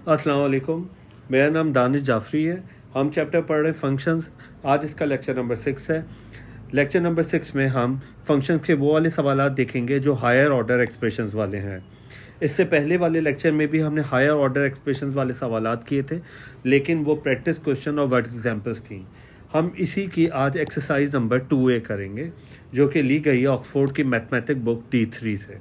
अस्सलाम वालेकुम। मेरा नाम दानिश जाफरी है। हम चैप्टर पढ़ रहे हैं फंक्शंस। आज इसका लेक्चर नंबर 6 है। लेक्चर नंबर 6 में हम फंक्शंस के वो वाले सवालात देखेंगे जो हायर ऑर्डर एक्सप्रेशंस वाले हैं। इससे पहले वाले लेक्चर में भी हमने हायर ऑर्डर एक्सप्रेशंस वाले सवालात किए थे, लेकिन वो प्रैक्टिस क्वेश्चन और वर्क एग्जाम्पल्स थी। हम इसी की आज एक्सरसाइज नंबर 2A करेंगे, जो कि ली गई है ऑक्सफोर्ड की मैथमेटिक बुक D3 से।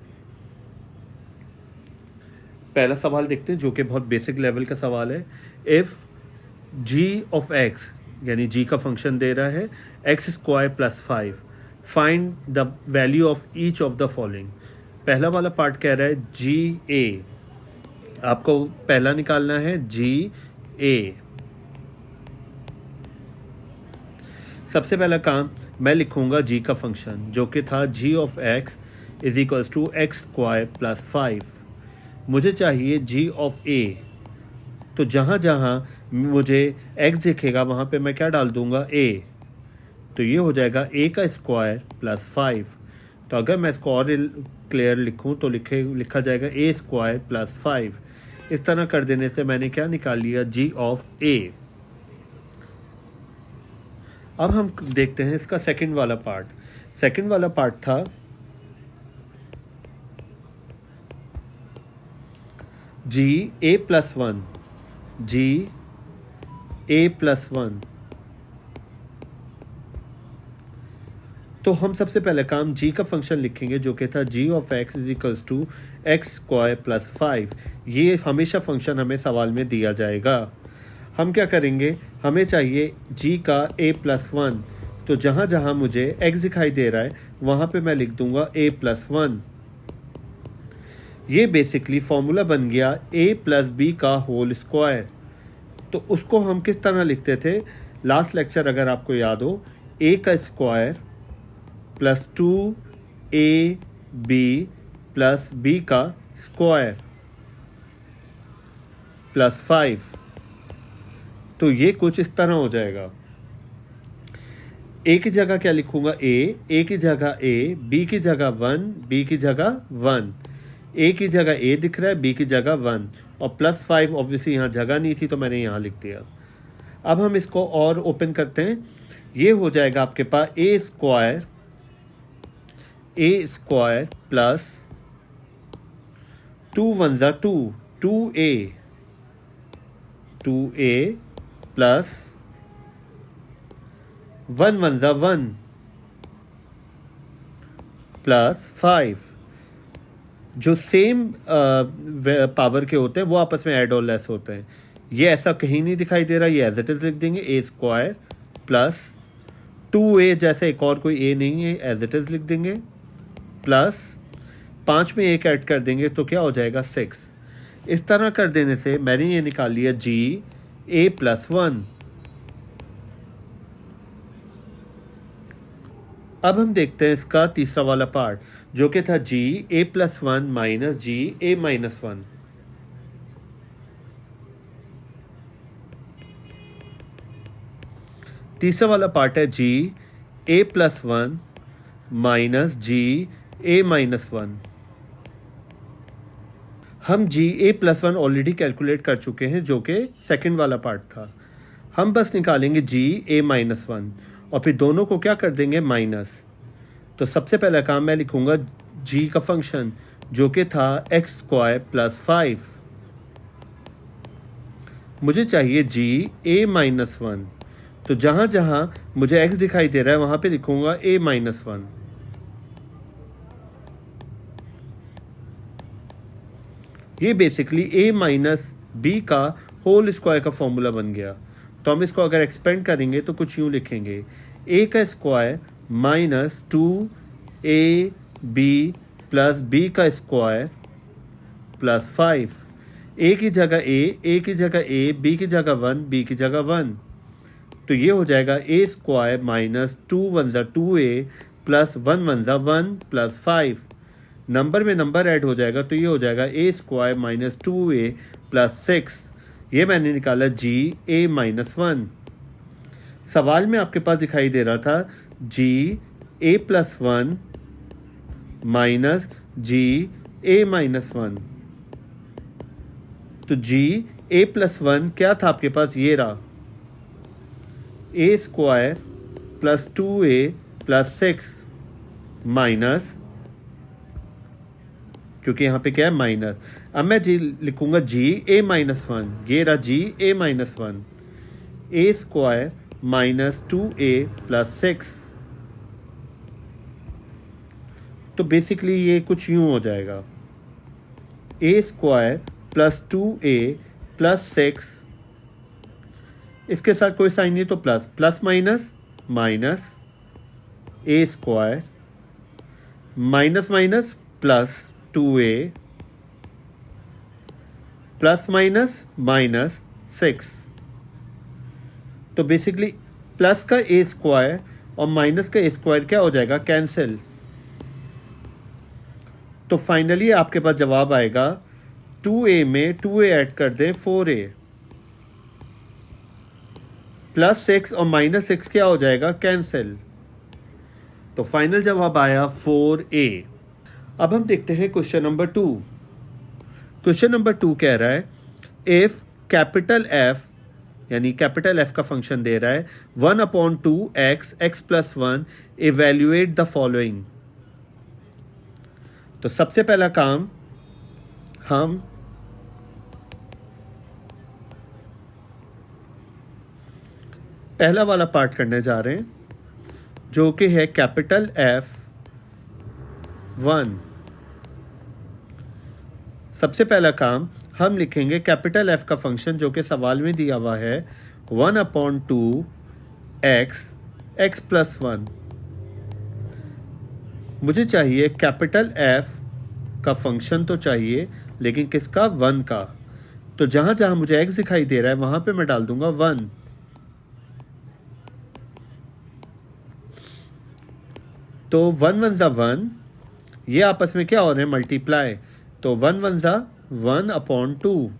पहला सवाल देखते हैं, जो कि बहुत बेसिक लेवल का सवाल है। इफ़ g ऑफ x, यानी g का फंक्शन दे रहा है x² + 5, find the value of each of the following. पहला वाला पार्ट कह रहा है GA, आपको पहला निकालना है GA। सबसे पहला काम मैं लिखूंगा g का फंक्शन, जो कि था g ऑफ x = x² + 5। मुझे चाहिए g ऑफ a, तो जहाँ जहाँ मुझे x दिखेगा वहाँ पे मैं क्या डाल दूंगा a, तो ये हो जाएगा a² + 5। तो अगर मैं इसको और क्लियर लिखूँ तो लिखा जाएगा a² + 5। इस तरह कर देने से मैंने क्या निकाल लिया, g ऑफ a। अब हम देखते हैं इसका सेकंड वाला पार्ट। सेकंड वाला पार्ट था GA + 1, GA + 1। तो हम सबसे पहले काम g का फंक्शन लिखेंगे, जो कि था g ऑफ x = x² + 5। ये हमेशा फंक्शन हमें सवाल में दिया जाएगा। हम क्या करेंगे, हमें चाहिए g का a + 1, तो जहाँ जहाँ मुझे x दिखाई दे रहा है वहाँ पे मैं लिख दूंगा a + 1। ये बेसिकली फॉर्मूला बन गया a + b का होल स्क्वायर। तो उसको हम किस तरह लिखते थे, लास्ट लेक्चर अगर आपको याद हो, a का स्क्वायर + 2ab + b का स्क्वायर + 5। तो ये कुछ इस तरह हो जाएगा। a की जगह क्या लिखूंगा, a की जगह a, b की जगह 1, b की जगह 1, a की जगह a दिख रहा है, b की जगह 1, और +5 ऑब्वियसली यहाँ जगह नहीं थी तो मैंने यहाँ लिख दिया। अब हम इसको और ओपन करते हैं। ये हो जाएगा आपके पास a² + 2 1 ज़ा 2, 2a + 1 1 ज़ा 1 + 5। जो सेम पावर के होते हैं वो आपस में ऐड और लेस होते हैं। ये ऐसा कहीं नहीं दिखाई दे रहा, ये एज इट इज लिख देंगे a² + 2a, जैसे एक और कोई a नहीं है, एज इट इज लिख देंगे, प्लस 5 में 1 ऐड कर देंगे तो क्या हो जाएगा 6। इस तरह कर देने से मैंने ये निकाल लिया GA + 1। अब हम देखते हैं इसका तीसरा वाला पार्ट, जो कि था GA + 1 - GA - 1। तीसरा वाला पार्ट है GA + 1 - GA - 1। हम GA + 1 ऑलरेडी कैलकुलेट कर चुके हैं, जो कि सेकंड वाला पार्ट था। हम बस निकालेंगे GA - 1 और फिर दोनों को क्या कर देंगे, माइनस। तो सबसे पहला काम मैं लिखूंगा g का फंक्शन, जो कि था x² + 5। मुझे चाहिए GA - 1, तो जहाँ जहाँ मुझे x दिखाई दे रहा है वहाँ पे लिखूंगा a - 1। ये बेसिकली a - b का होल स्क्वायर का फॉर्मूला बन गया। तो हम इसको अगर एक्सपेंड करेंगे तो कुछ यूँ लिखेंगे, a का स्क्वायर - 2ab + b का स्क्वायर + 5। a की जगह a की जगह a, b की जगह 1, b की जगह 1। तो ये हो जाएगा a² - 2 1 ज़ा 2a + 1 1 ज़ा 1 + 5। नंबर में नंबर ऐड हो जाएगा तो ये हो जाएगा a² - 2a + 6। ये मैंने निकाला GA - 1। सवाल में आपके पास दिखाई दे रहा था GA + 1 - GA - 1। तो ए प्लस वन क्या था आपके पास, ये रहा a square plus 2a plus 6 minus, क्योंकि यहाँ पे क्या है माइनस, अब मैं जी लिखूंगा जी ए माइनस वन, ये रहा जी ए माइनस वन, ए स्क्वायर माइनस 2a प्लस 6। तो बेसिकली ये कुछ यूं हो जाएगा, ए स्क्वायर प्लस 2a प्लस 6, इसके साथ कोई साइन नहीं तो plus, plus minus minus a square minus minus plus 2a plus minus minus 6। तो बेसिकली प्लस का ए स्क्वायर और माइनस का ए स्क्वायर क्या हो जाएगा, कैंसिल। तो फाइनली आपके पास जवाब आएगा 2a में 2a ऐड कर दें 4a प्लस 6 और माइनस 6 क्या हो जाएगा, कैंसिल। तो फाइनल जवाब आया 4a। अब हम देखते हैं क्वेश्चन नंबर 2। क्वेश्चन नंबर 2 कह रहा है इफ कैपिटल F यानी कैपिटल F का फंक्शन दे रहा है 1/2x x plus 1, evaluate the following. तो सबसे पहला काम हम पहला वाला पार्ट करने जा रहे हैं, जो कि है कैपिटल F1। सबसे पहला काम हम लिखेंगे कैपिटल F का फंक्शन जो कि सवाल में दिया हुआ है 1/2x x प्लस 1। मुझे चाहिए कैपिटल F का फंक्शन तो चाहिए, लेकिन किसका, 1 का। तो जहां जहां मुझे x दिखाई दे रहा है वहां पे मैं डाल दूंगा 1। तो 1 1 जा 1, ये आपस में क्या हो रहे हैं, मल्टीप्लाई। तो 1 1 जा 1/2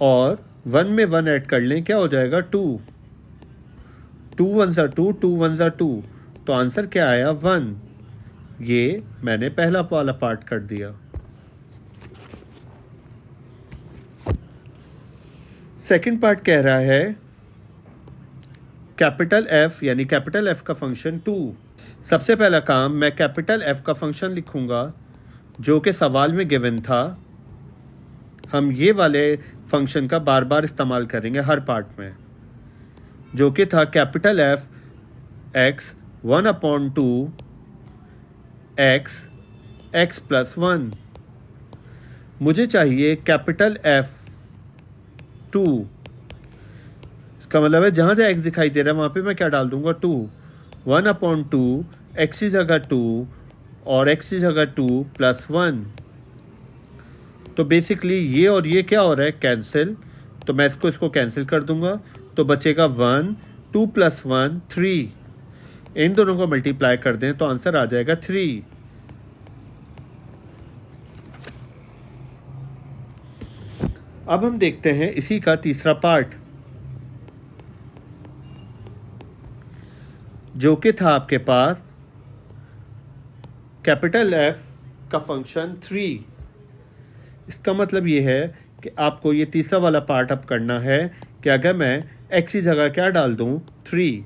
और 1 में 1 ऐड कर लें, क्या हो जाएगा 2। 2 1 जा 2, 2 1 जा 2, तो आंसर क्या आया 1। ये मैंने पहला वाला पार्ट कर दिया। सेकंड पार्ट कह रहा है कैपिटल F यानी कैपिटल F का फंक्शन 2। सबसे पहला काम मैं कैपिटल F का फंक्शन लिखूंगा जो कि सवाल में गिवन था। हम ये वाले फंक्शन का बार बार इस्तेमाल करेंगे हर पार्ट में, जो कि था capital F x 1/2 x plus 1। मुझे चाहिए कैपिटल F2। इसका मतलब है जहां जहां x दिखाई दे रहा है वहां पे मैं क्या डाल दूंगा 2। 1/2 x की जगह 2 और x की जगह 2 प्लस 1। तो बेसिकली ये और ये क्या हो रहा है, कैंसिल। तो मैं इसको कैंसिल कर दूंगा, तो बचेगा 1, 2 प्लस 1 3। इन दोनों को मल्टीप्लाई कर दें तो आंसर आ जाएगा 3। अब हम देखते हैं इसी का तीसरा पार्ट, जो कि था आपके पास कैपिटल F का फंक्शन 3। इसका मतलब ये है कि आपको ये तीसरा वाला पार्ट अब करना है कि अगर मैं x की जगह क्या डाल दूं 3।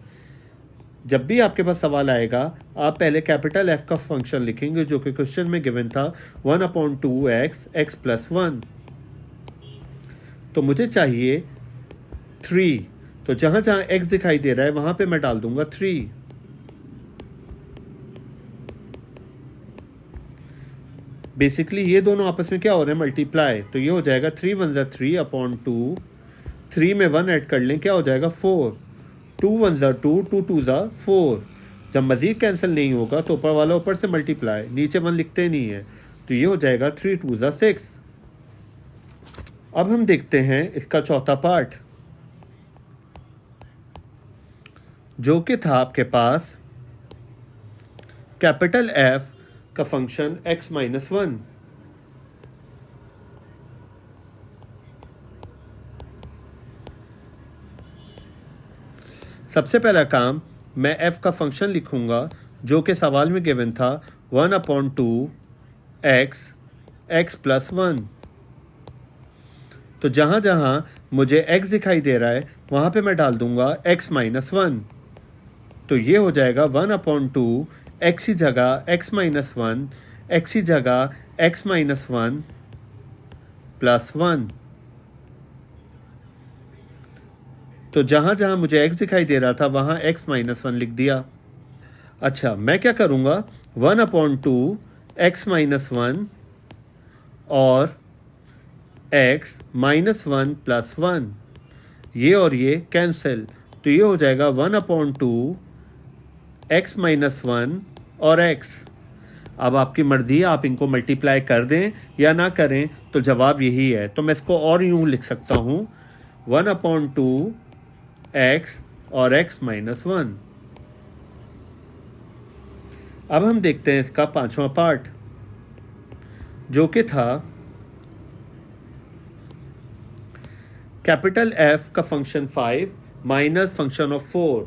जब भी आपके पास सवाल आएगा आप पहले कैपिटल F का फंक्शन लिखेंगे जो कि क्वेश्चन में गिवन था 1/2x x प्लस 1। तो मुझे चाहिए 3। तो जहां जहां x दिखाई दे रहा है वहां पे मैं डाल दूंगा 3। बेसिकली ये दोनों आपस में क्या हो रहे हैं, मल्टीप्लाई। तो ये हो जाएगा 3 1 जा 3/2, 3 में 1 ऐड कर लें, क्या हो जाएगा 4। 2 1 जा 2, 2 2 जा 4। जब मजीद कैंसिल नहीं होगा तो ऊपर वाला ऊपर से मल्टीप्लाई, नीचे 1 लिखते नहीं है, तो ये हो जाएगा 3 2 जा 6। अब हम देखते हैं इसका चौथा पार्ट, जो कि था आपके पास कैपिटल F का फंक्शन x माइनस 1। सबसे पहला काम मैं f का फंक्शन लिखूंगा जो कि सवाल में गिवन था 1/2 x प्लस 1। तो जहाँ जहाँ मुझे x दिखाई दे रहा है वहाँ पे मैं डाल दूंगा x माइनस 1। तो ये हो जाएगा 1/2 x की जगह x माइनस 1, x की जगह x माइनस 1 प्लस 1। तो जहाँ जहाँ मुझे x दिखाई दे रहा था वहाँ x माइनस 1 लिख दिया। अच्छा, मैं क्या करूँगा, 1/2 x माइनस 1 और x माइनस 1 प्लस 1, ये और ये कैंसिल, तो ये हो जाएगा 1/2 x माइनस 1 और x। अब आपकी मर्जी है, आप इनको मल्टीप्लाई कर दें या ना करें, तो जवाब यही है। तो मैं इसको और यूँ लिख सकता हूँ 1/2 x और x माइनस 1। अब हम देखते हैं इसका पांचवा पार्ट, जो कि था कैपिटल F का function 5 minus function of 4।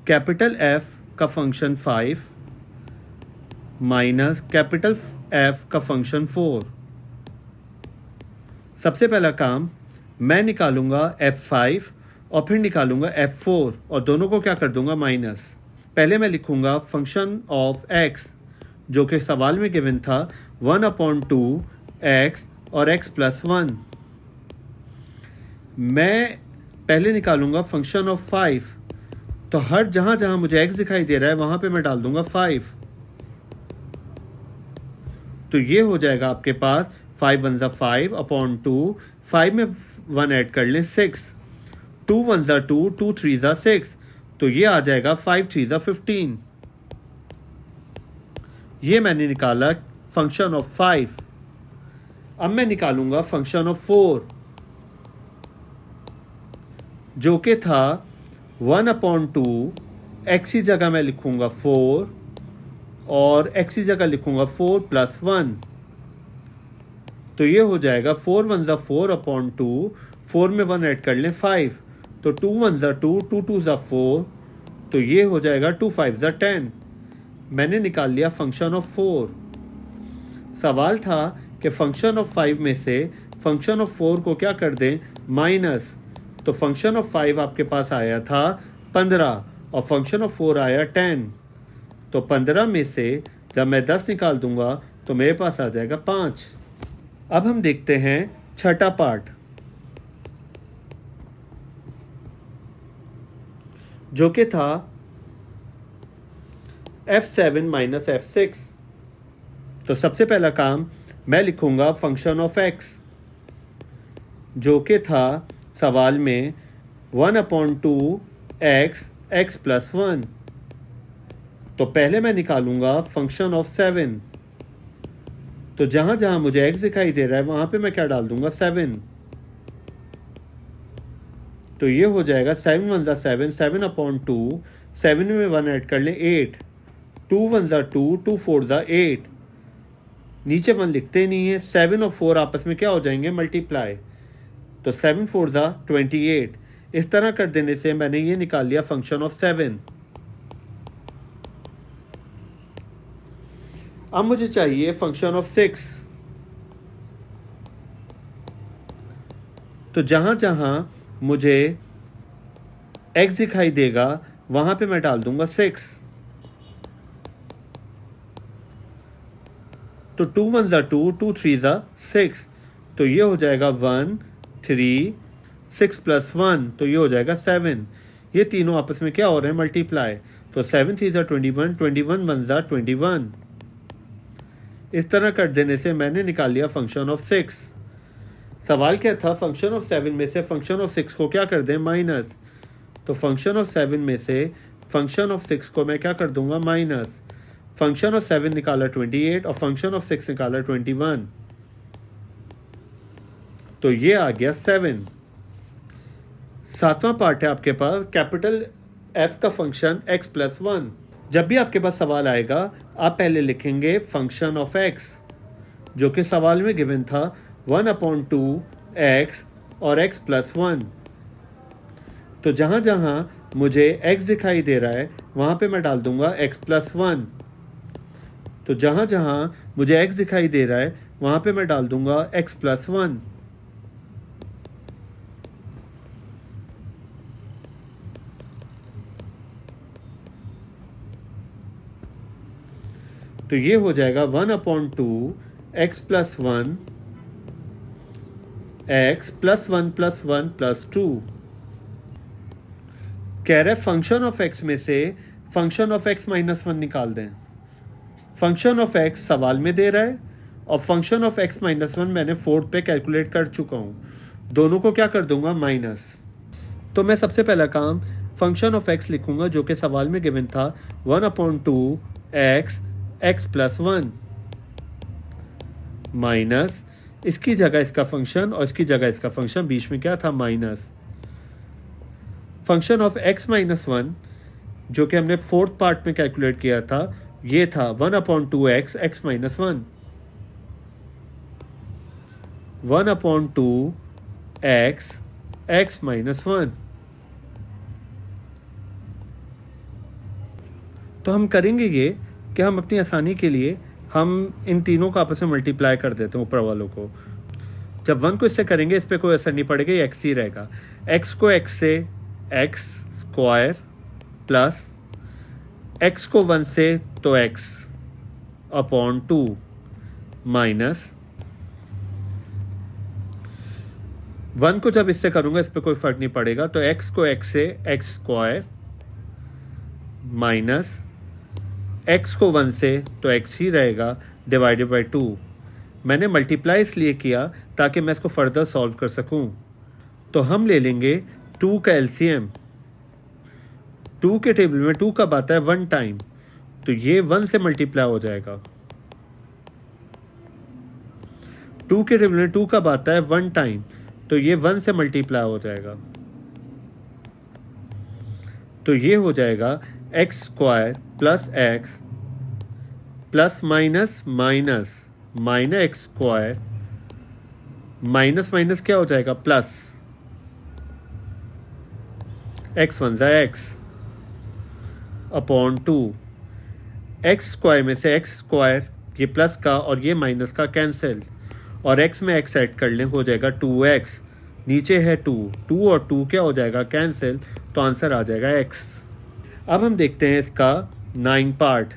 Capital F का फंक्शन 5 माइनस कैपिटल F का फंक्शन 4। सबसे पहला काम, मैं निकालूंगा F5 और फिर निकालूंगा F4 और दोनों को क्या कर दूंगा, माइनस। पहले मैं लिखूंगा फंक्शन ऑफ x, जो कि सवाल में गिवन था 1/2 x और x प्लस 1। मैं पहले निकालूंगा फंक्शन ऑफ 5, तो हर जहाँ जहाँ मुझे x दिखाई दे रहा है वहाँ पे मैं डाल दूंगा 5। तो ये हो जाएगा आपके पास 5 1 5/2, 5 में 1 ऐड कर लें 6, 2 1 2, 2 3 6, तो ये आ जाएगा 5 3 15। ये मैंने निकाला फंक्शन ऑफ 5। अब मैं निकालूंगा फंक्शन ऑफ 4, जो कि था 1/2 x की जगह मैं लिखूंगा 4 और x की जगह लिखूंगा 4 प्लस 1। तो ये हो जाएगा 4 1 4/2, 4 में 1 ऐड कर लें 5, तो 2 1 2, 2 2 4, तो ये हो जाएगा 2 5 10। मैंने निकाल लिया फंक्शन ऑफ 4। सवाल था कि फंक्शन ऑफ 5 में से फंक्शन ऑफ 4 को क्या कर दें, माइनस। तो फंक्शन ऑफ 5 आपके पास आया था 15 और फंक्शन ऑफ 4 आया 10। तो 15 में से जब मैं 10 निकाल दूंगा तो मेरे पास आ जाएगा 5। अब हम देखते हैं छठा पार्ट, जो कि था F7 माइनस F6। तो सबसे पहला काम मैं लिखूंगा फंक्शन ऑफ x, जो कि था सवाल में 1/2 x प्लस 1। तो पहले मैं निकालूंगा फंक्शन ऑफ 7। तो जहां जहां मुझे x दिखाई दे रहा है वहां पे मैं क्या डाल दूंगा, 7। तो ये हो जाएगा 7 1 7, 7/2, 7 में 1 ऐड कर लें 8, 2 1 2, 2 4 8। नीचे 1 लिखते नहीं है, 7 और 4 आपस में क्या हो जाएंगे, मल्टीप्लाई। तो 7 4 28। इस तरह कर देने से मैंने ये निकाल लिया फंक्शन ऑफ 7। अब मुझे चाहिए फंक्शन ऑफ 6। तो जहां जहां मुझे x दिखाई देगा वहां पे मैं डाल दूंगा 6। तो 2 1 2, 2 3 6, तो ये हो जाएगा 1 3 6 प्लस 1, तो ये हो जाएगा 7। ये तीनों आपस में क्या हो रहे हैं, मल्टीप्लाई। तो 7 3 21, 21 1 21। इस तरह कर देने से मैंने निकाल लिया फंक्शन ऑफ 6। सवाल क्या था, फंक्शन ऑफ 7 में से फंक्शन ऑफ 6 को क्या कर दें, माइनस। तो फंक्शन ऑफ 7 में से फंक्शन ऑफ 6 को मैं क्या कर दूंगा, माइनस। फंक्शन ऑफ 7 निकाला 28 और फंक्शन ऑफ 6 निकाला 21। तो ये आ गया 7। सातवां पार्ट है आपके पास कैपिटल F का फंक्शन x प्लस 1। जब भी आपके पास सवाल आएगा आप पहले लिखेंगे फंक्शन ऑफ x, जो कि सवाल में गिवन था 1/2 x और x प्लस 1। तो जहां जहां मुझे x दिखाई दे रहा है वहां पे मैं डाल दूंगा x प्लस 1। तो जहां जहां मुझे x दिखाई दे रहा है वहाँ पे मैं डाल दूंगा x+1। तो ये हो जाएगा 1/2 x+1 x +1+1+2। कह रहे फंक्शन ऑफ x में से फंक्शन ऑफ x-1 निकाल दें। फंक्शन ऑफ x सवाल में दे रहा है और फंक्शन ऑफ x-1 मैंने फोर्थ पे कैलकुलेट कर चुका हूँ। दोनों को क्या कर दूंगा माइनस। तो मैं सबसे पहला काम फंक्शन ऑफ x लिखूंगा जो कि सवाल में गिवन था 1/2 x+1 माइनस इसकी जगह इसका फंक्शन और इसकी जगह इसका फंक्शन, बीच में क्या था माइनस। फंक्शन ऑफ x-1 जो कि हमने फोर्थ पार्ट में कैलकुलेट किया था ये था 1/2 x-1 1/2 x-1। तो हम करेंगे ये कि हम अपनी आसानी के लिए हम इन तीनों को आपस में मल्टीप्लाई कर देते हैं ऊपर वालों को। जब 1 को इससे करेंगे इस पर कोई असर नहीं पड़ेगा, ये x ही रहेगा। x को x से x² प्लस x को 1 से तो x/2 माइनस 1 को जब इससे करूंगा इस पर कोई फर्क नहीं पड़ेगा, तो x को x से x² माइनस x को 1 से तो x ही रहेगा डिवाइडेड बाई 2। मैंने मल्टीप्लाई इसलिए किया ताकि मैं इसको फर्दर सॉल्व कर सकूं। तो हम ले लेंगे 2 का एलसीएम। 2 के टेबल में 2 कब आता है 1 टाइम, तो ये 1 से मल्टीप्लाई हो जाएगा। 2 के टेबल में 2 कब आता है 1 टाइम, तो ये 1 से मल्टीप्लाई हो जाएगा। तो ये हो जाएगा x² plus x plus minus minus x² minus minus क्या हो जाएगा प्लस x1 x/2 x² में से x² ये प्लस का और ये माइनस का कैंसिल, और x में x ऐड कर लें हो जाएगा 2x। नीचे है 2 और 2 क्या हो जाएगा कैंसिल, तो आंसर आ जाएगा x। अब हम देखते हैं इसका 9 पार्ट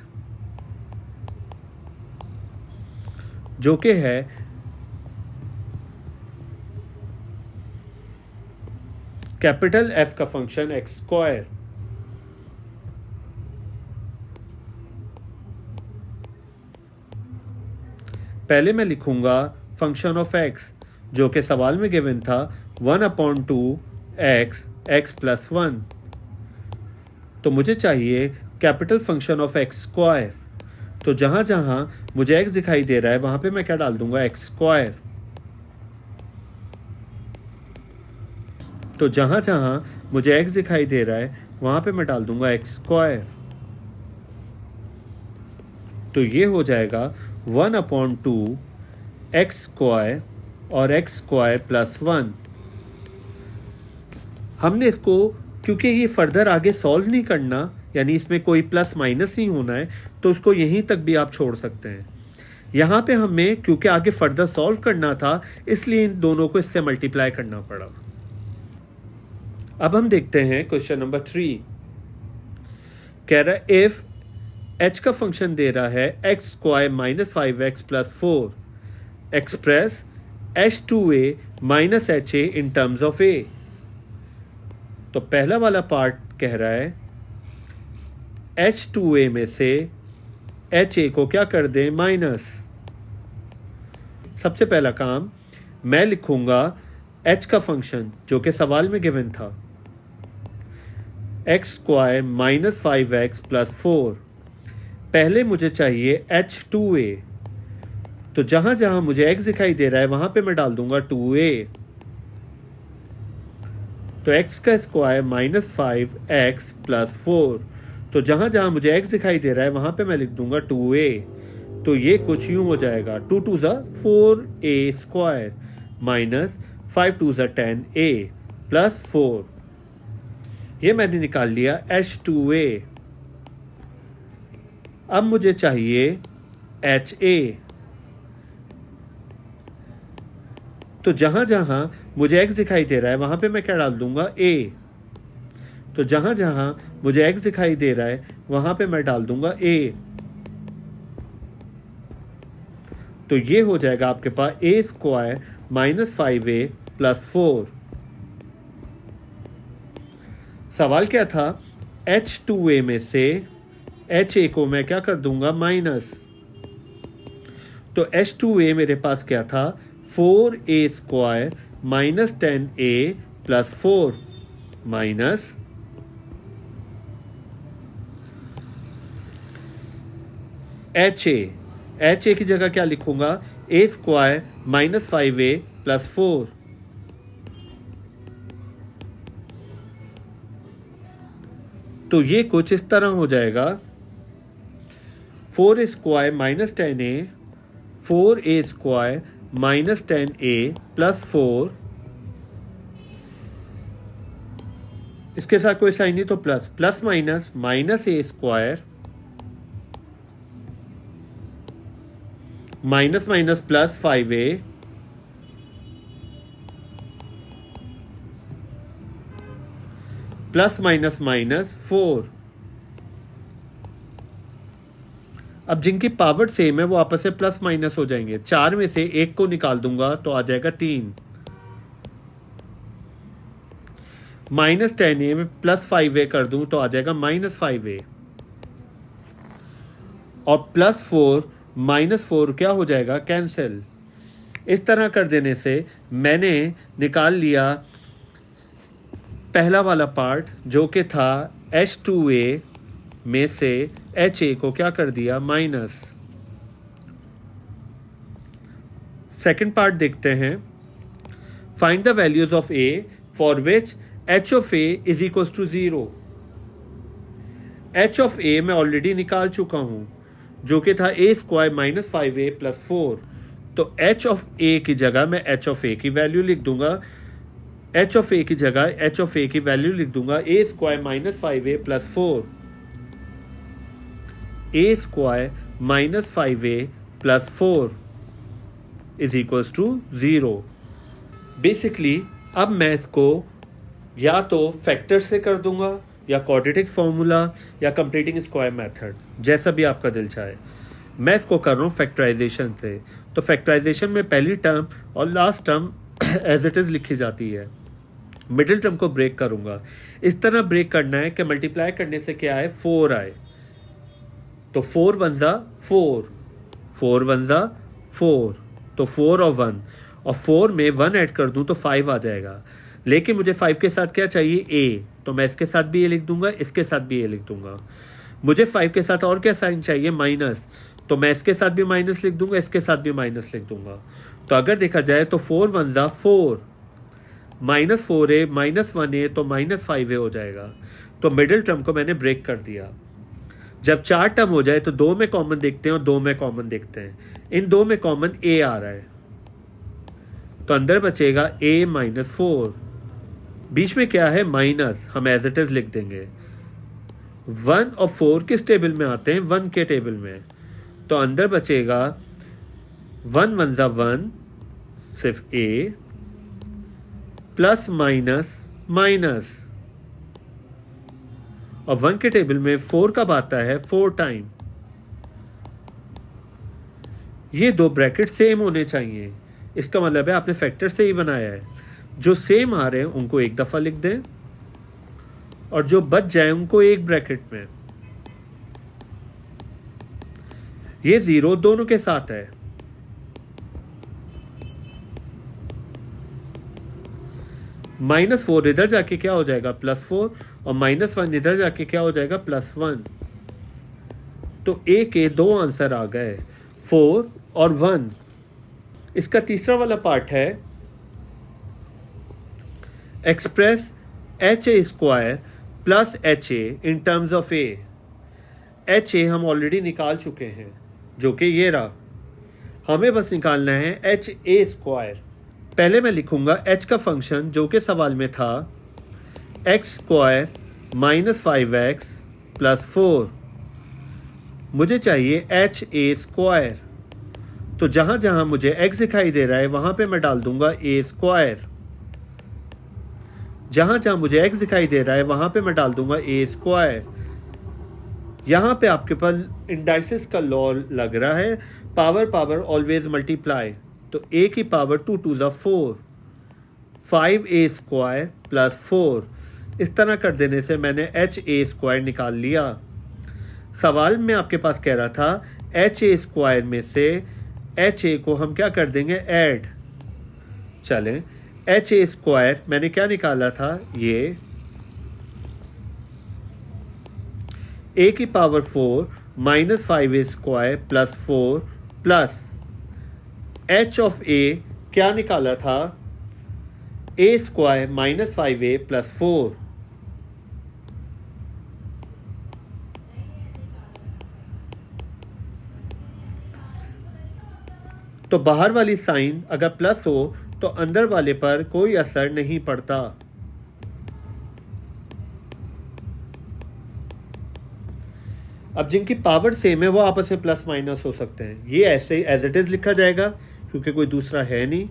जो कि है कैपिटल F का फंक्शन x²। पहले मैं लिखूंगा फंक्शन ऑफ x जो कि सवाल में गिवन था 1/2 x+1। तो मुझे चाहिए कैपिटल फंक्शन ऑफ x²। तो जहां जहां मुझे x दिखाई दे रहा है वहां पे मैं क्या डाल दूंगा x²। तो जहां जहां मुझे x दिखाई दे रहा है वहां पे मैं डाल दूंगा x²। तो ये हो जाएगा 1/2 x² और x²+1। हमने इसको क्योंकि ये फर्दर आगे सॉल्व नहीं करना, यानी इसमें कोई प्लस माइनस नहीं होना है, तो उसको यहीं तक भी आप छोड़ सकते हैं। यहाँ पे हमें क्योंकि आगे फर्दर सॉल्व करना था इसलिए इन दोनों को इससे मल्टीप्लाई करना पड़ा। अब हम देखते हैं क्वेश्चन नंबर 3। कह रहा है इफ h का फंक्शन दे रहा है x² - 5x+4 express h2a - ha in terms of a। तो पहला वाला पार्ट कह रहा है h2a में से ha को क्या कर दें माइनस। सबसे पहला काम मैं लिखूंगा h का फंक्शन जो कि सवाल में गिवन था x² - 5x+4। पहले मुझे चाहिए h2a, तो जहां जहां मुझे x दिखाई दे रहा है वहां पे मैं डाल दूंगा 2a। तो x का स्क्वायर -5x+4, तो जहां जहां मुझे x दिखाई दे रहा है वहां पे मैं लिख दूंगा 2a। तो ये कुछ यूं हो जाएगा 2 2 4a² -5 2 10a +4। ये मैंने निकाल लिया h2a। अब मुझे चाहिए ha। तो जहाँ जहाँ मुझे x दिखाई दे रहा है वहाँ पे मैं क्या डाल दूंगा a। तो जहाँ जहाँ मुझे x दिखाई दे रहा है वहाँ पे मैं डाल दूंगा a। तो ये हो जाएगा आपके पास a² माइनस 5a प्लस 4। सवाल क्या था, h2a में से ha को मैं क्या कर दूंगा माइनस। तो h2a मेरे पास क्या था 4a² minus 10a plus 4 minus ha की जगह क्या लिखूंगा a² माइनस 5a प्लस 4। तो ये कुछ इस तरह हो जाएगा 4a² minus 10a 4a² minus 10a plus 4। इसके साथ कोई साइन नहीं तो plus plus minus minus a² minus minus plus 5a plus minus minus 4। अब जिनकी पावर सेम है वो आपस में प्लस माइनस हो जाएंगे। 4 में से 1 को निकाल दूंगा तो आ जाएगा 3। माइनस 10a में प्लस 5a कर दूं तो आ जाएगा माइनस 5a। और प्लस 4 माइनस 4 क्या हो जाएगा कैंसिल। इस तरह कर देने से मैंने निकाल लिया पहला वाला पार्ट जो कि था h2a में से ha को क्या कर दिया माइनस। सेकंड पार्ट देखते हैं। Find the values of a for which h of a is equal to 0। h of a मैं ऑलरेडी निकाल चुका हूं जो कि था a² माइनस 5a प्लस 4। तो h ऑफ a की जगह मैं h ऑफ a की वैल्यू लिख दूंगा। h ऑफ a की जगह h ऑफ a की वैल्यू लिख दूंगा a² minus 5a plus 4। a² minus 5a plus 4 is equals to 0। Basically अब मैं इसको या तो फैक्टर से कर दूंगा या क्वाड्रेटिक फॉर्मूला या कंप्लीटिंग स्क्वायर मेथड, जैसा भी आपका दिल चाहे। मैं इसको कर रहा हूँ फैक्टराइजेशन से। तो फैक्टराइजेशन में पहली टर्म और last term as it is लिखी जाती है। मिडिल टर्म को ब्रेक करूंगा। इस तरह ब्रेक करना है कि मल्टीप्लाई करने से क्या आए 4 आए। तो 4 1 जा 4 4 1 जा 4 तो 4 और 1 और 4 में 1 ऐड कर दूं तो 5 आ जाएगा। लेकिन मुझे 5 के साथ क्या चाहिए a, तो मैं इसके साथ भी a लिख दूंगा, इसके साथ भी a लिख दूंगा। मुझे 5 के साथ और क्या साइन चाहिए माइनस, तो मैं इसके साथ भी माइनस लिख दूंगा, इसके साथ भी माइनस लिख दूंगा। तो अगर देखा जाए तो 4 1 जा 4 माइनस 4a माइनस 1a तो माइनस 5a हो जाएगा। तो मिडिल टर्म को मैंने ब्रेक कर दिया। जब 4 टर्म हो जाए तो 2 में कॉमन देखते हैं और 2 में कॉमन देखते हैं। इन 2 में कॉमन a आ रहा है तो अंदर बचेगा a माइनस 4। बीच में क्या है माइनस, हम एज इट इज लिख देंगे। 1 और 4 किस टेबल में आते हैं 1 के टेबल में। तो अंदर बचेगा 1 1 जा 1 सिर्फ a प्लस माइनस माइनस, और 1 के टेबल में 4 कब आता है 4 टाइम। ये दो ब्रैकेट सेम होने चाहिए, इसका मतलब है आपने फैक्टर से ही बनाया है। जो सेम आ रहे हैं उनको एक दफा लिख दें और जो बच जाए उनको एक ब्रैकेट में। ये 0 दोनों के साथ है। माइनस 4 इधर जाके क्या हो जाएगा +4 और माइनस 1 इधर जाके क्या हो जाएगा +1। तो a के 2 आंसर आ गए 4 और 1। इसका तीसरा वाला पार्ट है express ha² plus ha in terms of a। ha हम ऑलरेडी निकाल चुके हैं जो कि ये रहा। हमें बस निकालना है ha²। पहले मैं लिखूंगा h का फंक्शन जो कि सवाल में था x² माइनस 5x प्लस 4। मुझे चाहिए ha²। तो जहां जहां मुझे x दिखाई दे रहा है वहां पे मैं डाल दूंगा a स्क्वायर, जहां जहां मुझे x दिखाई दे रहा है वहां पे मैं डाल दूंगा a स्क्वायर। यहां पे आपके पास इंडाइसिस का लॉ लग रहा है, पावर पावर ऑलवेज मल्टीप्लाई, तो a की पावर 2 2 ज़ा 4, 5a स्क्वायर प्लस 4। इस तरह कर देने से मैंने एच ए स्क्वायर निकाल लिया। सवाल में आपके पास कह रहा था एच ए स्क्वायर में से एच ए को हम क्या कर देंगे, ऐड। चलें, एच ए स्क्वायर मैंने क्या निकाला था, ये a की power 4 minus 5a square plus 4 plus h of a क्या निकाला था, a square minus 5a plus 4। तो बाहर वाली साइन अगर प्लस हो तो अंदर वाले पर कोई असर नहीं पड़ता। अब जिनकी पावर सेम है वो आपस में प्लस माइनस हो सकते हैं, ये ऐसे ही एज इट इज लिखा जाएगा क्योंकि कोई दूसरा है नहीं।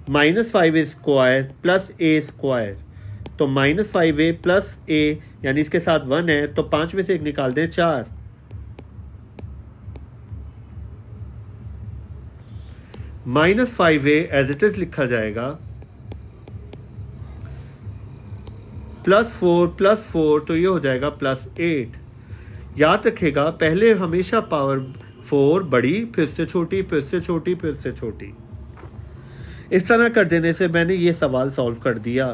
Minus 5a square plus a square, तो माइनस 5a प्लस a यानी इसके साथ 1 है, तो 5 में से 1 निकाल दें, 4। Minus 5a as it is लिखा जाएगा, प्लस 4 तो ये हो जाएगा प्लस 8। याद रखेगा पहले हमेशा पावर 4 बड़ी, फिर से छोटी, फिर से छोटी, फिर से छोटी। इस तरह कर देने से मैंने ये सवाल सॉल्व कर दिया।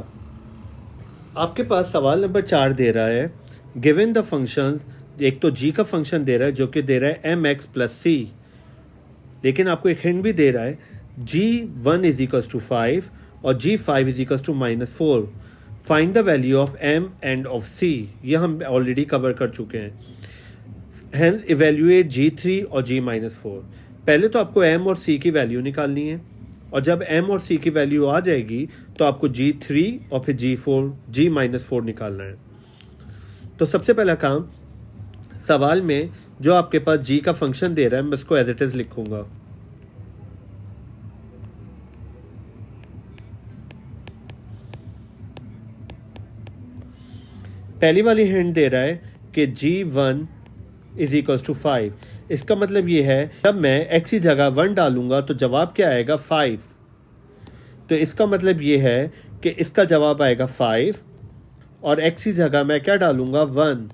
आपके पास सवाल नंबर 4 दे रहा है, गिवन द फंक्शन, एक तो g का फंक्शन दे रहा है जो कि दे रहा है mx प्लस c, लेकिन आपको एक हिंट भी दे रहा है g1 इज इक्वल्स टू 5 और g5 is equals to -4। Find the value of m and of c, ये हम ऑलरेडी कवर कर चुके हैं। हेंस इवेल्युएट g3 और g-4। पहले तो आपको m और c की वैल्यू निकालनी है, और जब m और c की वैल्यू आ जाएगी तो आपको g3 और फिर g-4 निकालना है। तो सबसे पहला काम, सवाल में जो आपके पास g का फंक्शन दे रहा है मैं इसको एज इट इज लिखूंगा। पहली वाली हिंट दे रहा है कि g1 इज इक्वल्स टू 5। इसका मतलब ये है जब मैं x की जगह 1 डालूंगा तो जवाब क्या आएगा, 5। तो इसका मतलब ये है कि इसका जवाब आएगा 5 और x की जगह मैं क्या डालूंगा, 1।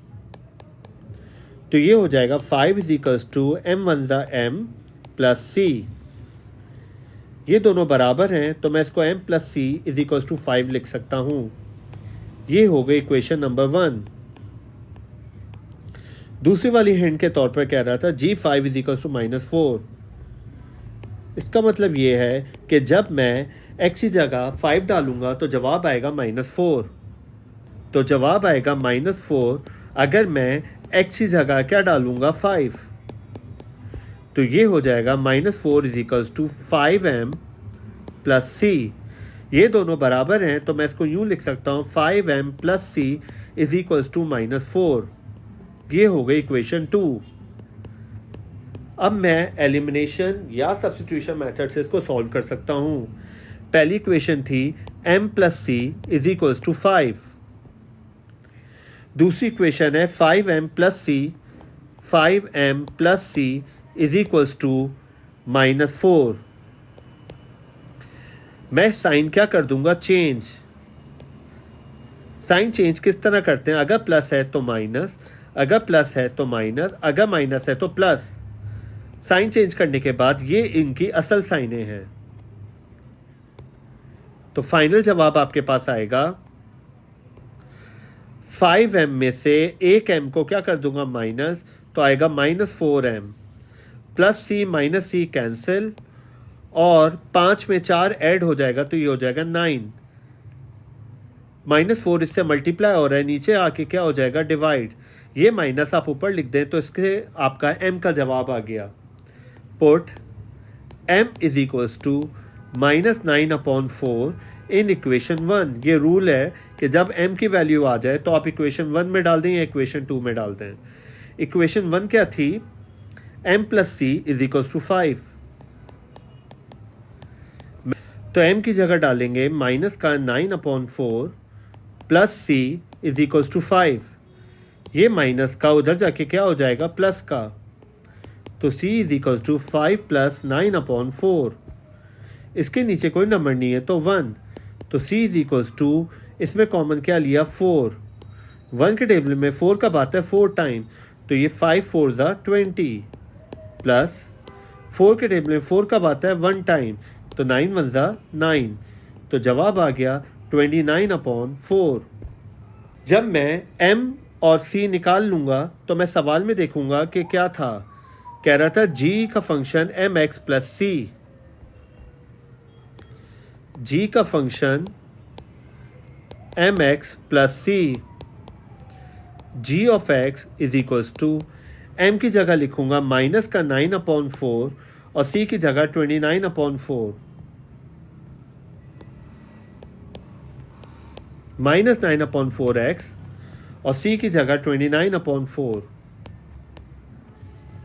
तो ये हो जाएगा 5 इज इक्वल्स टू m1 ज़ा m प्लस c। ये दोनों बराबर हैं तो मैं इसको m plus c is equals to 5 लिख सकता हूँ। ये हो गई इक्वेशन नंबर 1। दूसरी वाली हिंट के तौर पर कह रहा था g5 इज इक्वल्स टू -4। इसका मतलब ये है कि जब मैं x की जगह 5 डालूंगा तो जवाब आएगा -4। तो जवाब आएगा -4 अगर मैं x की जगह क्या डालूंगा, 5। तो ये हो जाएगा -4 is equals to 5m plus c। ये दोनों बराबर हैं तो मैं इसको यूं लिख सकता हूँ, 5m plus c is equals to -4। ये हो गई इक्वेशन 2। अब मैं एलिमिनेशन या सब्स्टिट्यूशन मेथड से इसको सॉल्व कर सकता हूँ। पहली इक्वेशन थी m plus c is equals to 5। दूसरी इक्वेशन है 5m plus c is equals to -4। मैं साइन क्या कर दूंगा, चेंज। साइन चेंज किस तरह करते हैं, अगर प्लस है तो माइनस, अगर प्लस है तो माइनस, अगर माइनस है तो प्लस। साइन चेंज करने के बाद ये इनकी असल साइनें हैं। तो फाइनल जवाब आपके पास आएगा 5m में से एक m को क्या कर दूंगा, माइनस, तो आएगा -4m plus c minus c cancel, और 5 में 4 ऐड हो जाएगा तो ये हो जाएगा 9। -4 इससे मल्टीप्लाई हो रहा है, नीचे आके क्या हो जाएगा, डिवाइड। ये माइनस आप ऊपर लिख दें तो इसके आपका m का जवाब आ गया। Put m is equals to -9/4 in equation 1। ये रूल है कि जब m की वैल्यू आ जाए तो आप इक्वेशन 1 में डाल दें या इक्वेशन 2 में डाल दें। इक्वेशन 1 क्या थी, m plus c is equals to 5। तो m की जगह डालेंगे माइनस का 9/4 plus c is equals to 5। ये माइनस का उधर जाके क्या हो जाएगा, प्लस का। तो c is equals to 5 plus 9/4। इसके नीचे कोई नंबर नहीं है तो 1। तो c इज इक्वल्स टू, इसमें कॉमन क्या लिया, 4। 1 के टेबल में 4 कब आता है, 4 टाइम। तो ये 5 4 ज़ा 20 प्लस 4 के टेबल में 4 कब आता है, 1 टाइम। तो 9 1 ज़ा 9। तो जवाब आ गया 29/4। जब मैं m और c निकाल लूँगा तो मैं सवाल में देखूँगा कि क्या था। कह रहा था g का function mx plus c। g का function mx plus c। g of x is equals to, m की जगह लिखूंगा माइनस का 9/4 और c की जगह 29/4। माइनस 9/4x और c की जगह 29/4।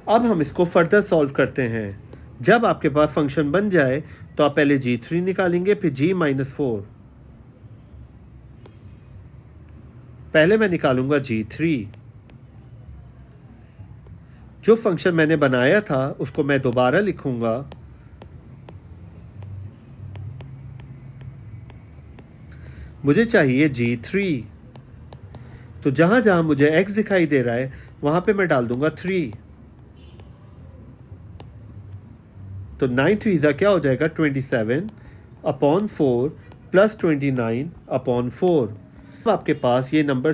अब हम इसको फर्दर सॉल्व करते हैं। जब आपके पास फंक्शन बन जाए तो आप पहले g3 निकालेंगे, फिर g-4। पहले मैं निकालूंगा g3। जो फंक्शन मैंने बनाया था उसको मैं दोबारा लिखूंगा। मुझे चाहिए g3। तो जहां जहां मुझे x दिखाई दे रहा है वहां पे मैं डाल दूंगा 3। तो 9 3 ज़ा क्या हो जाएगा, 27/4 प्लस 29/4। अब आपके पास ये नंबर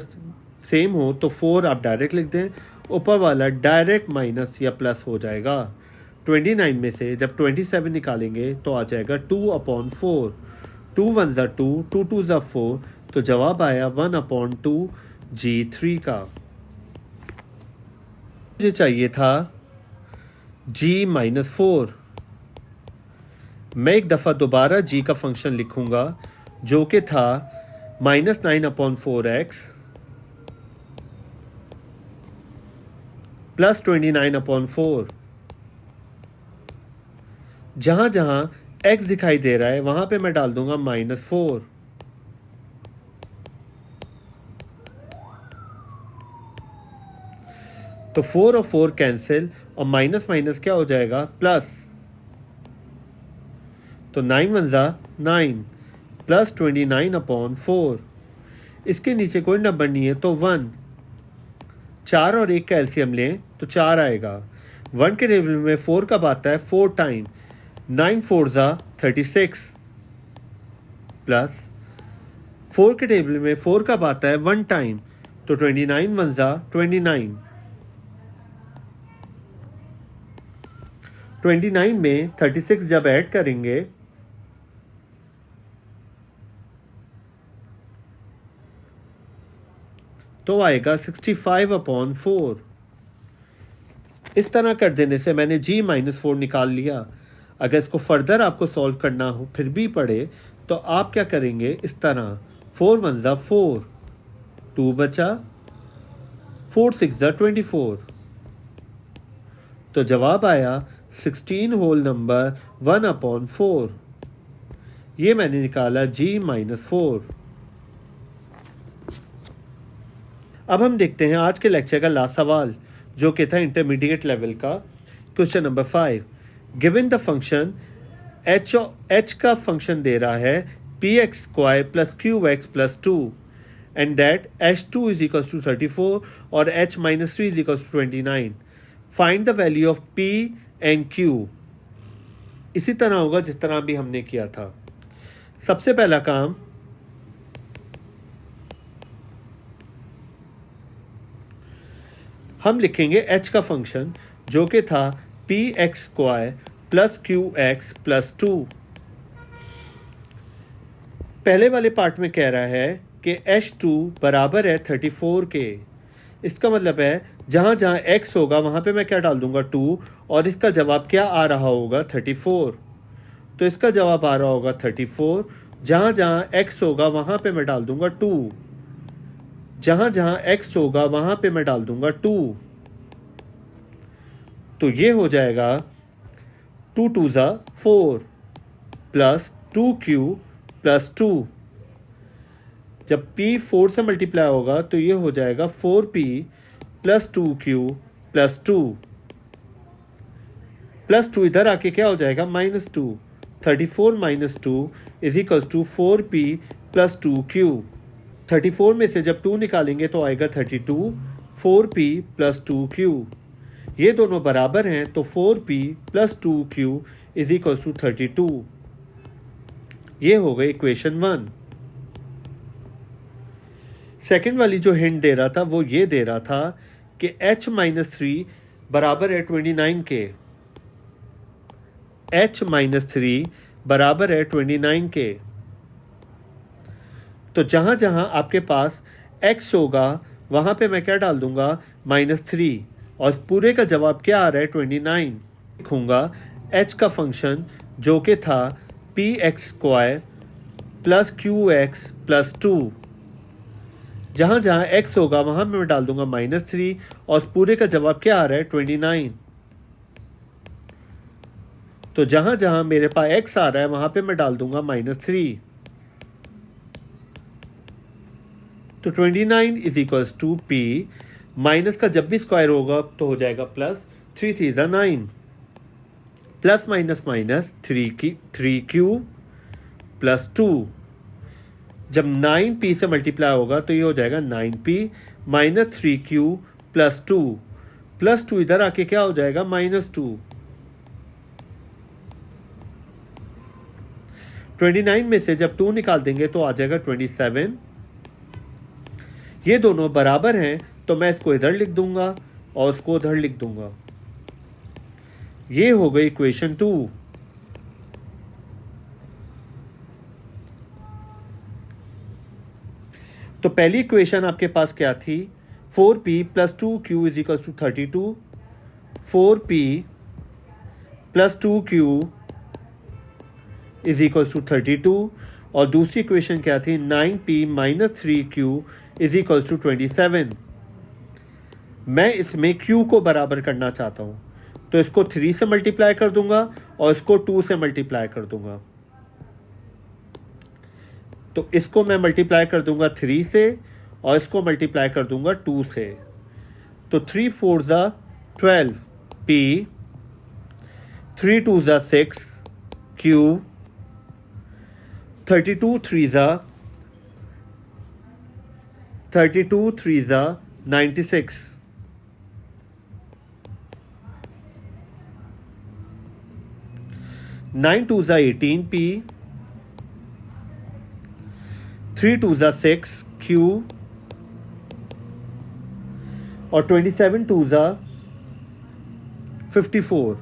सेम हो तो 4 आप डायरेक्ट लिख दें, ऊपर वाला डायरेक्ट माइनस या प्लस हो जाएगा। 29 में से जब 27 निकालेंगे तो आ जाएगा 2/4। 2 1 ज़ा 2, 2 2 ज़ा 4। तो जवाब आया 1/2 g3 का। मुझे चाहिए था g-4। मैं एक दफ़ा दोबारा g का फंक्शन लिखूंगा जो कि था माइनस 9/4x प्लस 29/4। जहां जहां x दिखाई दे रहा है वहां पे मैं डाल दूंगा -4। तो 4 और 4 कैंसिल और माइनस माइनस क्या हो जाएगा, प्लस। तो 9 1 ज़ा 9 प्लस 29/4। इसके नीचे कोई नंबर नहीं है तो 1। 4 और 1 का एलसीएम लें तो 4 आएगा। 1 के टेबल में 4 कब आता है, 4 टाइम। 9 4 ज़ा 36 प्लस 4 के टेबल में 4 कब आता है, 1 टाइम। तो 29 1 ज़ा 29। 29 में 36 जब ऐड करेंगे तो आएगा 65/4। इस तरह कर देने से मैंने g-4 निकाल लिया। अगर इसको फर्दर आपको सॉल्व करना हो फिर भी पड़े तो आप क्या करेंगे, इस तरह 4 1 ज़ा 4, 2 बचा, 4 6 ज़ा 24। तो जवाब आया 16 होल नंबर 1/4। ये मैंने निकाला g-4। अब हम देखते हैं आज के लेक्चर का लास्ट सवाल जो कि था इंटरमीडिएट लेवल का। Question number 5, given the function h का फंक्शन दे रहा है px² plus qx plus 2 and that h2 is equal to 34 और h-3 is equal to 29। Find the value of p and q। इसी तरह होगा जिस तरह भी हमने किया था। सबसे पहला काम, हम लिखेंगे h का फंक्शन जो कि था px² प्लस qx प्लस 2। पहले वाले पार्ट में कह रहा है कि h2 बराबर है 34 के। इसका मतलब है जहाँ जहाँ x होगा वहाँ पे मैं क्या डाल दूंगा, 2, और इसका जवाब क्या आ रहा होगा, 34। तो इसका जवाब आ रहा होगा 34। जहाँ जहाँ x होगा वहाँ पे मैं डाल दूंगा 2। जहाँ जहाँ x होगा वहाँ पे मैं डाल दूंगा 2। तो ये हो जाएगा 2 2 ज़ा 4 प्लस 2q प्लस 2। जब p 4 से मल्टीप्लाई होगा तो ये हो जाएगा 4p plus 2q plus 2 plus 2 इधर आके क्या हो जाएगा -2। 34 minus 2 is equals to 4p plus 2q। 34 में से जब 2 निकालेंगे तो आएगा 32 4p प्लस 2q। ये दोनों बराबर हैं तो 4p plus 2q is equals to 32। ये हो गई इक्वेशन 1। सेकेंड वाली जो हिंट दे रहा था वो ये दे रहा था कि h माइनस 3 बराबर है 29 के। h माइनस 3 बराबर है 29 के। तो जहाँ जहाँ आपके पास x होगा वहाँ पे मैं क्या डाल दूंगा -3 और पूरे का जवाब क्या आ रहा है 29। लिखूँगा h का फंक्शन जो कि था px² प्लस qx प्लस 2। जहाँ जहाँ x होगा वहाँ मैं डाल दूंगा -3 और पूरे का जवाब क्या आ रहा है 29। तो जहाँ जहाँ मेरे पास x आ रहा है वहाँ पे मैं डाल दूंगा -3। तो 29 is equals to p minus का जब भी स्क्वायर होगा तो हो जाएगा प्लस 3 3 ज़ा 9 plus minus minus 3q plus 2। जब 9p से मल्टीप्लाई होगा तो ये हो जाएगा 9p minus 3q plus 2 plus 2 इधर आके क्या हो जाएगा -2। 29 में से जब 2 निकाल देंगे तो आ जाएगा 27। ये दोनों बराबर हैं तो मैं इसको इधर लिख दूंगा और इसको उधर लिख दूंगा। ये हो गई इक्वेशन 2। तो पहली इक्वेशन आपके पास क्या थी 4p plus 2q is equal to 32। 4p plus 2q is equal to 32 और दूसरी इक्वेशन क्या थी 9p minus 3q is equal to 27। मैं इसमें q को बराबर करना चाहता हूँ तो इसको 3 से मल्टीप्लाई कर दूंगा और इसको 2 से मल्टीप्लाई कर दूंगा। तो इसको मैं मल्टीप्लाई कर दूंगा 3 से और इसको मल्टीप्लाई कर दूंगा 2 से। तो 3 4 ज़ा 12 p 3 2 ज़ा 6 q 32 3 ज़ा 96। नाइन 2 ज़ा 18 p 3 2 ज़ा 6 q और 27 2 ज़ा 54।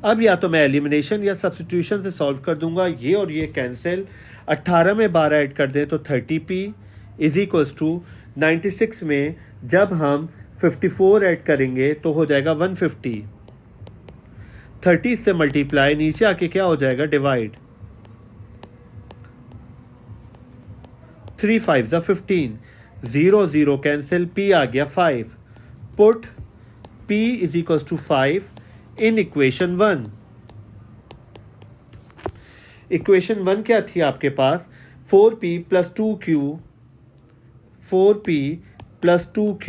अब या तो मैं एलिमिनेशन या सब्स्टिट्यूशन से सॉल्व कर दूंगा। ये और ये कैंसिल। 18 में 12 ऐड कर दें तो 30p इज इक्वल्स टू 96 में जब हम 54 ऐड करेंगे तो हो जाएगा 150। 30 से मल्टीप्लाई नीचे आके क्या हो जाएगा डिवाइड। 3 5 ज़ा 15 0 0 कैंसिल p आ गया 5। Put p is equals to 5 in equation 1। Equation 1 क्या थी आपके पास 4p plus 2q 4p plus 2q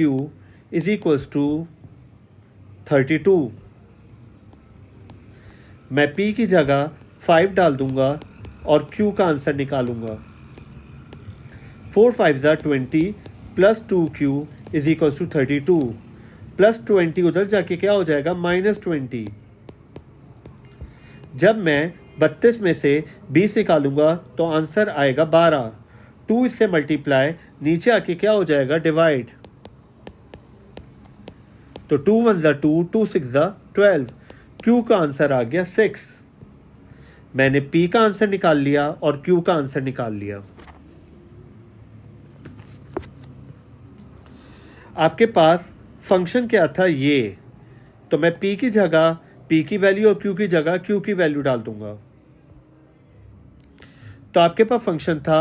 is equals to 32। मैं p की जगह 5 डाल दूंगा और q का आंसर निकालूंगा। 4 5 ज़ा 20 plus 2q is equals to 32 plus 20 उधर जाके क्या हो जाएगा -20। जब मैं 32 में से 20 निकालूंगा तो आंसर आएगा 12। 2 इससे मल्टीप्लाई नीचे आके क्या हो जाएगा डिवाइड। तो 2 1 ज़ा 2 2 6 ज़ा 12 q का आंसर आ गया 6। मैंने p का आंसर निकाल लिया और q का आंसर निकाल लिया। आपके पास फंक्शन क्या था ये, तो मैं p की जगह p की वैल्यू और q की जगह q की वैल्यू डाल दूंगा। तो आपके पास फंक्शन था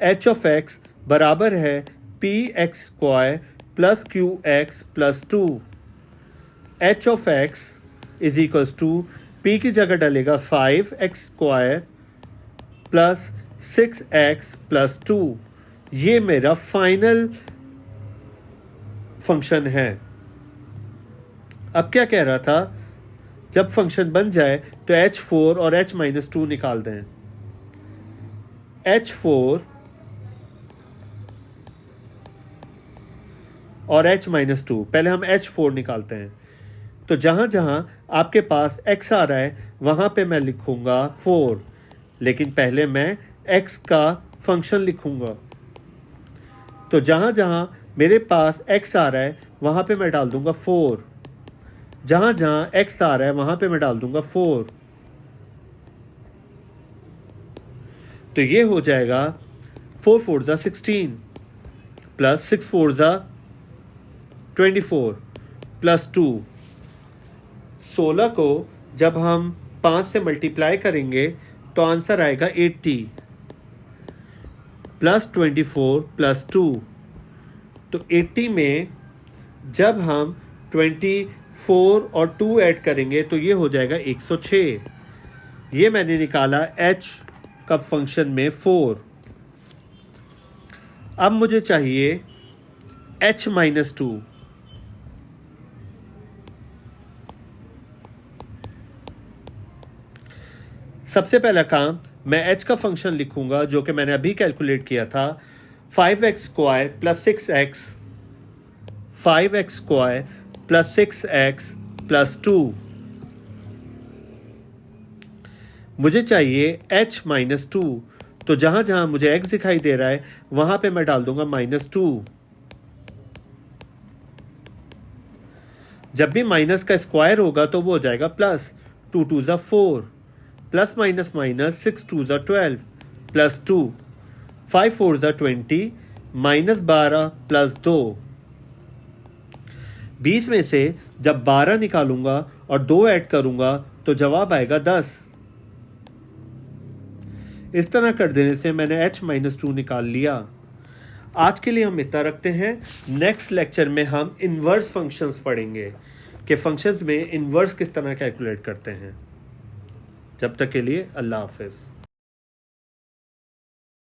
h ऑफ x बराबर है px² plus q x plus 2। H of x is equals to p की जगह डलेगा 5x² प्लस 6x प्लस 2। ये मेरा फाइनल फंक्शन है। अब क्या कह रहा था, जब फंक्शन बन जाए तो h4 और h-2 निकाल दें। h4 और h-2, पहले हम h4 निकालते हैं। तो जहां जहां आपके पास x आ रहा है वहां पे मैं लिखूंगा 4, लेकिन पहले मैं x का फंक्शन लिखूंगा। तो जहां जहां मेरे पास x आ रहा है वहां पे मैं डाल दूंगा 4, जहां जहां x आ रहा है वहां पे मैं डाल दूंगा 4। तो ये हो जाएगा 4 4 जा 16 प्लस 6 4 जा 24 प्लस 2। 16 को जब हम 5 से मल्टीप्लाई करेंगे तो आंसर आएगा 80 प्लस 24 प्लस 2। तो 80 में जब हम 24 और 2 ऐड करेंगे तो ये हो जाएगा 106। ये मैंने निकाला h का फंक्शन में 4। अब मुझे चाहिए h-2। सबसे पहला काम मैं h का फंक्शन लिखूंगा जो कि मैंने अभी कैलकुलेट किया था, 5x² plus 6x, 5x² plus 6x plus 2। मुझे चाहिए h-2, तो जहां जहां मुझे x दिखाई दे रहा है वहां पे मैं डाल दूंगा -2। जब भी माइनस का स्क्वायर होगा तो वो हो जाएगा प्लस, 2 2 जा 4 प्लस माइनस माइनस 6 2 जा 12 प्लस 2, 5 4 जा 20 माइनस 12 प्लस 2। 20 में से जब 12 निकालूंगा और 2 ऐड करूंगा तो जवाब आएगा 10। इस तरह कर देने से मैंने h-2 निकाल लिया। आज के लिए हम इतना रखते हैं। नेक्स्ट लेक्चर में हम इन्वर्स फंक्शंस पढ़ेंगे कि फंक्शंस में इन्वर्स किस तरह कैलकुलेट करते हैं। जब तक के लिए अल्लाह हाफिज़।